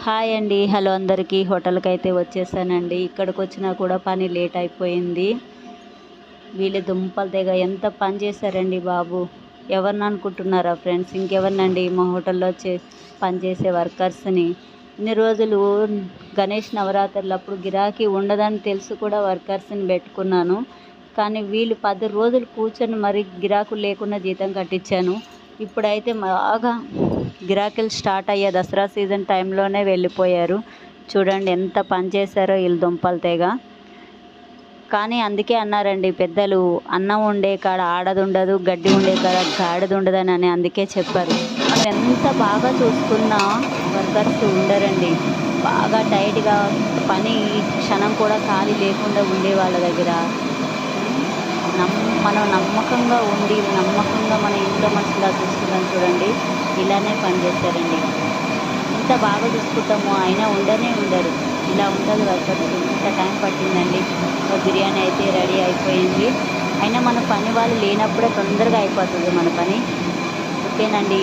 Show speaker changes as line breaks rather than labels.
Hi అండి. Hello అందరికీ. హోటల్కి అయితే వచ్చేసానండి. ఇక్కడికి వచ్చినా కూడా పని లేట్ అయిపోయింది. వీళ్ళు దుంపలు తెగ ఎంత పని చేశారండి బాబు. ఎవరిని అనుకుంటున్నారా ఫ్రెండ్స్? ఇంకెవరినండి, మా హోటల్లో పనిచేసే వర్కర్స్ని. ఇన్ని రోజులు గణేష్ నవరాత్రులప్పుడు గిరాకీ ఉండదని తెలుసు కూడా వర్కర్స్ని పెట్టుకున్నాను. కానీ వీళ్ళు 10 రోజులు కూర్చొని మరి గిరాకులు లేకుండా జీతం కట్టించాను. ఇప్పుడైతే బాగా గిరాకీలు స్టార్ట్ అయ్యే దసరా సీజన్ టైంలోనే వెళ్ళిపోయారు. చూడండి ఎంత పని చేశారో వీళ్ళు దుంపలు తెగ. కానీ అందుకే అన్నారండి పెద్దలు, అన్నం ఉండే కాడ ఆడది ఉండదు, గడ్డి ఉండే కాడ గాడిద ఉండదని అని అందుకే చెప్పారు. మనం ఎంత బాగా చూసుకున్నా వర్కర్స్ ఉండరండి. బాగా టైట్గా పని క్షణం కూడా ఖాళీ లేకుండా ఉండే వాళ్ళ దగ్గర మనం నమ్మకంగా ఉండి నమ్మకంగా మన ఇంట్లో మనుషులా చూసుకుంటాం చూడండి. ఇలానే పనిచేస్తారండి. ఇంత బాగా చూసుకుంటాము అయినా ఉండనే ఉండరు. ఇలా ఉంటుంది వర్కర్స్. ఇంత టైం పట్టిందండి. బిర్యానీ అయితే రెడీ అయిపోయింది. అయినా మన పని వాళ్ళు లేనప్పుడే తొందరగా అయిపోతుంది మన పని. ఓకేనండి.